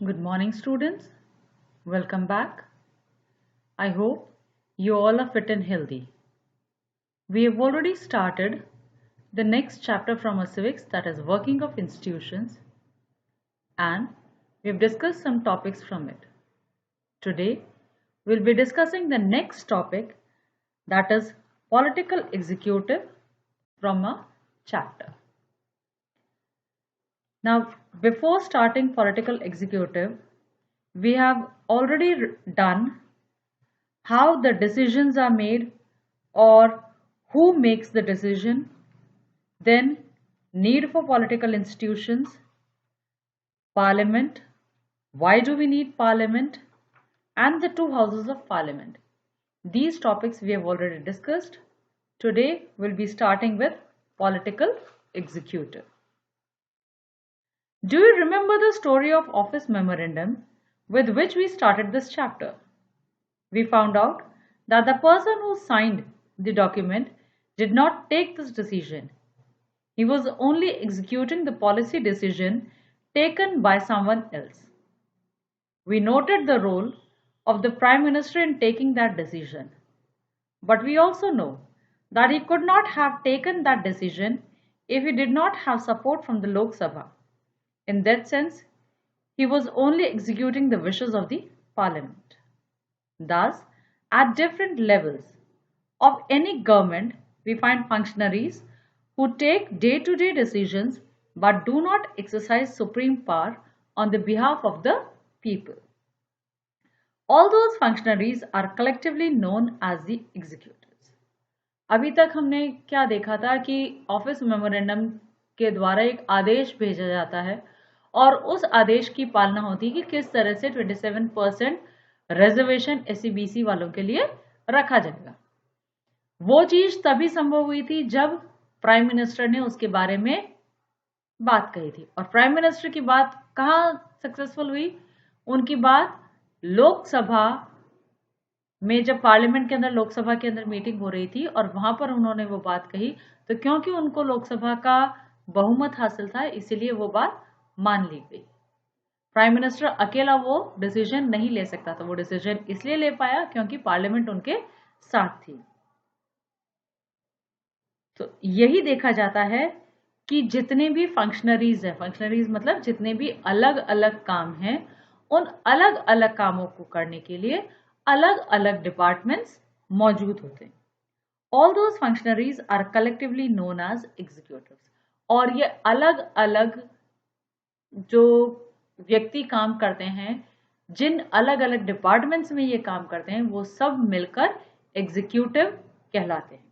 Good morning, students. Welcome back. I hope you all are fit and healthy. We have already started the next chapter from our civics, that is working of institutions, and we have discussed some topics from it. Today, we'll be discussing the next topic, that is political executive from a chapter. Now, before starting political executive, we have already done how the decisions are made or who makes the decision, then need for political institutions, parliament, why do we need parliament, and the two houses of parliament. These topics we have already discussed. Today we'll be starting with political executive. Do you remember the story of office memorandum with which we started this chapter? We found out that the person who signed the document did not take this decision. He was only executing the policy decision taken by someone else. We noted the role of the Prime Minister in taking that decision. But we also know that he could not have taken that decision if he did not have support from the Lok Sabha. In that sense, he was only executing the wishes of the Parliament. Thus, at different levels of any government, we find functionaries who take day-to-day decisions but do not exercise supreme power on the behalf of the people. All those functionaries are collectively known as the executives. अभी तक हमने क्या देखा था कि office memorandum के द्वारा एक आदेश भेजा जाता है और उस आदेश की पालना होती है कि किस तरह से 27% रिजर्वेशन एससीबीसी वालों के लिए रखा जाएगा। वो चीज तभी संभव हुई थी जब प्राइम मिनिस्टर ने उसके बारे में बात कही थी। और प्राइम मिनिस्टर की बात कहाँ सक्सेसफुल हुई? उनकी बात लोकसभा में, जब पार्लियामेंट के अंदर लोकसभा के अंदर मीटिंग हो रही थी और वहां पर उन्होंने वो बात कही, तो क्योंकि उनको लोकसभा का बहुमत हासिल था इसलिए वो बात मान ली गई। प्राइम मिनिस्टर अकेला वो डिसीजन नहीं ले सकता था। वो डिसीजन इसलिए ले पाया क्योंकि पार्लियामेंट उनके साथ थी। तो यही देखा जाता है कि जितने भी फंक्शनरीज हैं, फंक्शनरीज मतलब जितने भी अलग अलग काम हैं, उन अलग अलग कामों को करने के लिए अलग अलग डिपार्टमेंट्स मौजूद होते हैं। All those functionaries are collectively known as executives. और ये अलग अलग जो व्यक्ति काम करते हैं, जिन अलग अलग डिपार्टमेंट्स में ये काम करते हैं, वो सब मिलकर एग्जीक्यूटिव कहलाते हैं।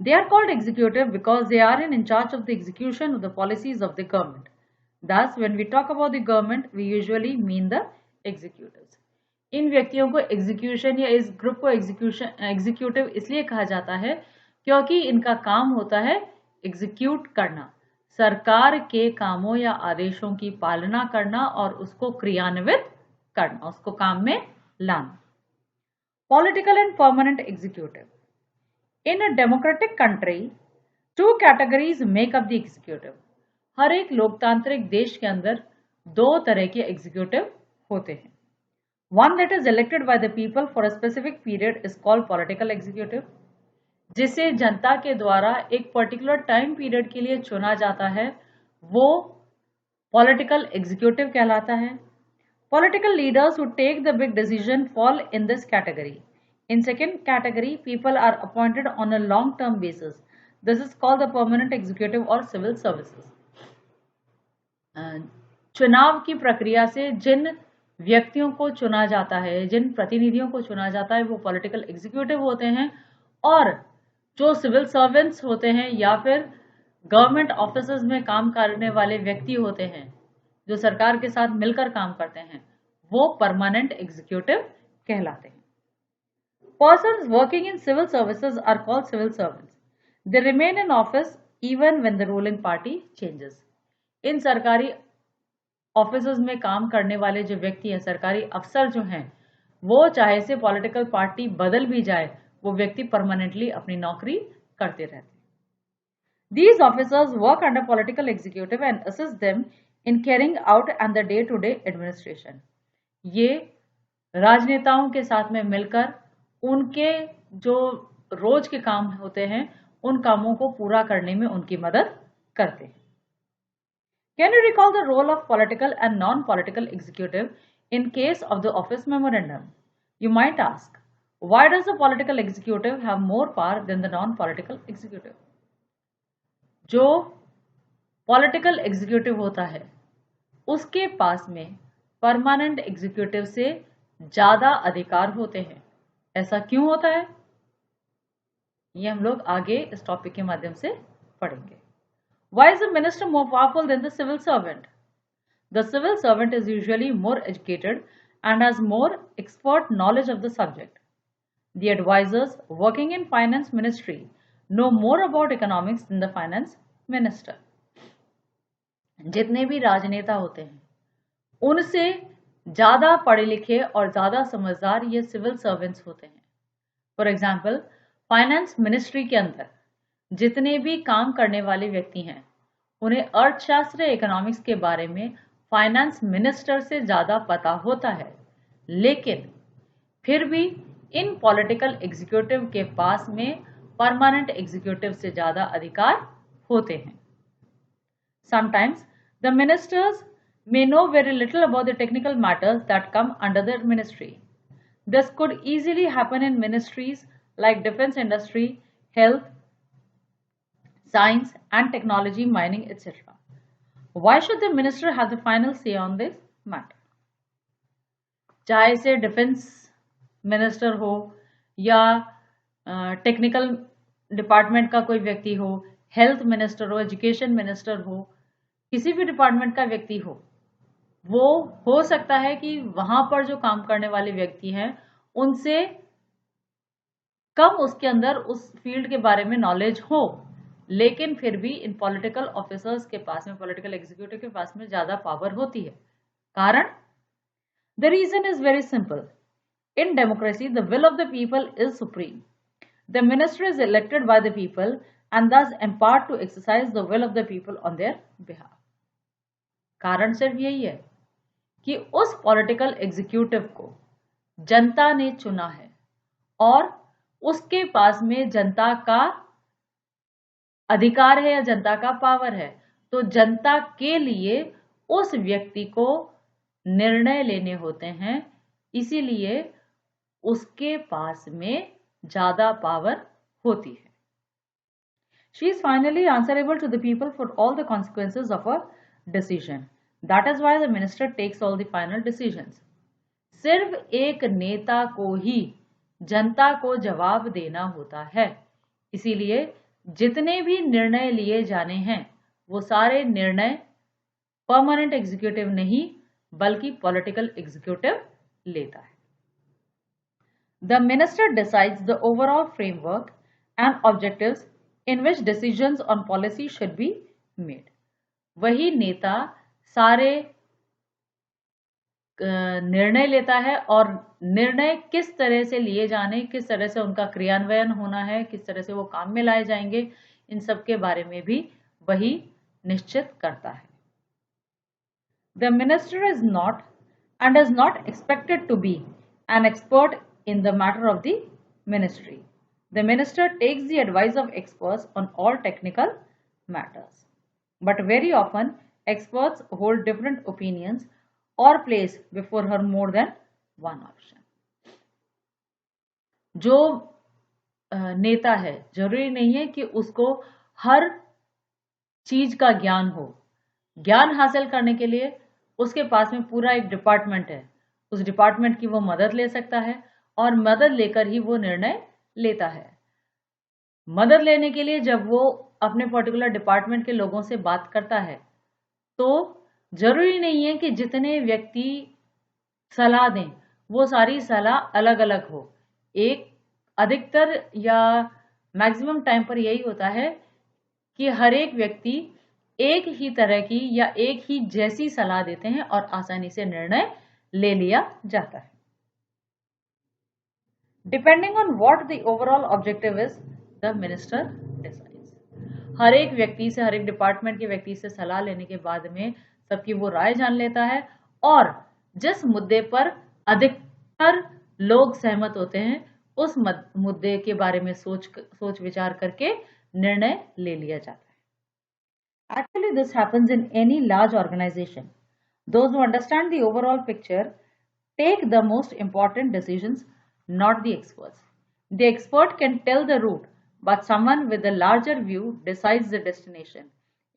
They are called executive because they are in charge of the execution of the policies of the government. Thus, when we talk about the government, we usually mean the executives. इन व्यक्तियों को execution या इस group को executive इसलिए कहा जाता है क्योंकि इनका काम होता है एग्जीक्यूट करना, सरकार के कामों या आदेशों की पालना करना और उसको क्रियान्वित करना, उसको काम में लाना। Political and permanent executive. In a democratic country, two categories make up the executive. हर एक लोकतांत्रिक देश के अंदर दो तरह के एग्जीक्यूटिव होते हैं। One that is elected by the people for a specific period is called political executive, जिसे जनता के द्वारा एक पर्टिकुलर टाइम पीरियड के लिए चुना जाता है, वो पॉलिटिकल एग्जीक्यूटिव कहलाता है। Political leaders who take the big decision fall in this category. In second category, people are appointed on a long-term basis. This is called the permanent executive or civil services. चुनाव की प्रक्रिया से जिन व्यक्तियों को चुना जाता है, जिन प्रतिनिधियों को चुना जाता है, वो पॉलिटिकल एग्जीक्यूटिव होते हैं। और जो सिविल सर्वेंट्स होते हैं या फिर गवर्नमेंट ऑफिसेज में काम करने वाले व्यक्ति होते हैं, जो सरकार के साथ मिलकर काम करते हैं, वो परमानेंट एग्जीक्यूटिव कहलाते हैं। Persons working in civil services are called civil servants. They remain in office even when the ruling party changes. इन सरकारी ऑफिसेज में काम करने वाले जो व्यक्ति हैं, सरकारी अफसर जो हैं, वो चाहे से पॉलिटिकल पार्टी बदल भी जाए, वो व्यक्ति परमानेंटली अपनी नौकरी करते रहते हैं। These officers work under political executive and assist them in carrying out and the day-to-day administration. ये राजनेताओं के साथ में मिलकर उनके जो रोज के काम होते हैं उन कामों को पूरा करने में उनकी मदद करते हैं. Can you recall the role of political and non-political executive in case of the office memorandum? You might ask, why does the political executive have more power than the non-political executive? जो political executive होता है उसके पास में permanent executive से ज्यादा अधिकार होते हैं. ऐसा क्यों होता है ये हम लोग आगे इस टॉपिक के माध्यम से पढ़ेंगे. Why is the minister more powerful than the civil servant? The civil servant is usually more educated and has more expert knowledge of the subject. The advisors working in finance ministry know more about economics than the finance minister. जितने भी राजनेता होते हैं उनसे ज्यादा पढ़े लिखे और ज्यादा समझदार ये सिविल सर्वेंट्स होते हैं. फॉर एग्जाम्पल फाइनेंस मिनिस्ट्री के अंदर जितने भी काम करने वाले व्यक्ति हैं उन्हें अर्थशास्त्र इकोनॉमिक्स के बारे में फाइनेंस मिनिस्टर से ज्यादा पता होता है, लेकिन फिर भी इन पॉलिटिकल एग्जीक्यूटिव के पास में परमानेंट एग्जीक्यूटिव से ज्यादा अधिकार होते हैं. Sometimes the ministers may know very little about the technical matters that come under their ministry. This could easily happen in ministries like defense industry, health, science and technology, mining, etc. Why should the minister have the final say on this matter? चाहे से defence minister हो या technical department का कोई व्यक्ति हो, health minister हो, education minister हो, किसी भी डिपार्टमेंट का व्यक्ति हो हो सकता है कि वहां पर जो काम करने वाले व्यक्ति हैं उनसे कम उसके अंदर उस फील्ड के बारे में नॉलेज हो, लेकिन फिर भी इन पॉलिटिकल ऑफिसर्स के पास में, पॉलिटिकल एग्जीक्यूटिव के पास में ज्यादा पावर होती है. कारण the reason is very simple. In democracy the will of the people is supreme. The minister is elected by the people and thus empowered to exercise the will of the people on their behalf. कारण सिर्फ यही है कि उस political executive को जनता ने चुना है और उसके पास में जनता का अधिकार है या जनता का पावर है, तो जनता के लिए उस व्यक्ति को निर्णय लेने होते हैं, इसीलिए उसके पास में ज्यादा पावर होती है. She is finally answerable to the people for all the consequences of a decision. That is why the minister takes all the final decisions. सिर्फ एक नेता को ही जनता को जवाब देना होता है, इसीलिए जितने भी निर्णय लिए जाने हैं वो सारे निर्णय परमानेंट एग्जीक्यूटिव नहीं बल्कि पॉलिटिकल एग्जीक्यूटिव लेता है. The minister decides the overall framework and objectives in which decisions on policy should be made. वही नेता सारे निर्णय लेता है और निर्णय किस तरह से लिए जाने, किस तरह से उनका क्रियान्वयन होना है, किस तरह से वो काम में लाए जाएंगे, इन सब के बारे में भी वही निश्चित करता है. The minister is not and is not expected to be an expert in the matter of the ministry. The minister takes the advice of experts on all technical matters. But very often, experts hold different opinions or place before her more than one option. जो नेता है जरूरी नहीं है कि उसको हर चीज का ज्ञान हो. ज्ञान हासिल करने के लिए उसके पास में पूरा एक डिपार्टमेंट है, उस डिपार्टमेंट की वो मदद ले सकता है और मदद लेकर ही वो निर्णय लेता है. मदद लेने के लिए जब वो अपने पर्टिकुलर डिपार्टमेंट के लोगों से बात करता है तो जरूरी नहीं है कि जितने व्यक्ति सलाह दें वो सारी सलाह अलग अलग हो. एक अधिकतर या मैक्सिमम टाइम पर यही होता है कि हर एक व्यक्ति एक ही तरह की या एक ही जैसी सलाह देते हैं और आसानी से निर्णय ले लिया जाता है. Depending on what the overall objective is, the minister decides. हर एक व्यक्ति से, हर एक डिपार्टमेंट के व्यक्ति से सलाह लेने के बाद में सबकी वो राय जान लेता है और जिस मुद्दे पर अधिकतर लोग सहमत होते हैं उस मुद्दे के बारे में सोच विचार करके निर्णय ले लिया जाता है। Actually, this happens in any large organization. Those who understand the overall picture take the most important decisions, not the experts. The expert can tell the route, but someone with a larger view decides the destination.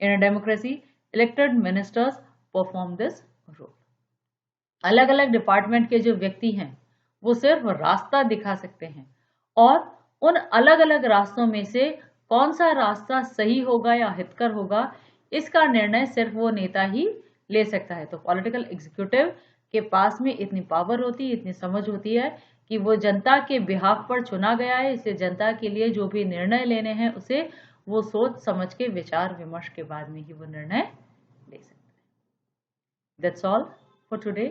In a democracy, elected ministers perform this role. अलग अलग department के जो व्यक्ति हैं वो सिर्फ रास्ता दिखा सकते हैं और उन अलग अलग रास्तों में से कौन सा रास्ता सही होगा या हितकर होगा इसका निर्णय सिर्फ वो नेता ही ले सकता है। तो पॉलिटिकल एग्जीक्यूटिव के पास में इतनी पावर होती है, इतनी समझ होती है कि वो जनता के बिहाफ पर चुना गया है, इसलिए जनता के लिए जो भी निर्णय लेने हैं उसे वो सोच समझ के विचार विमर्श के बाद में ही वो निर्णय ले सकते हैं। That's all for today.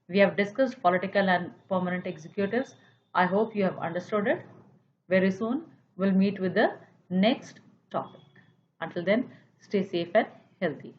We have discussed political and permanent executives. I hope you have understood it. Very soon we'll meet with the next topic. Until then, stay safe and healthy.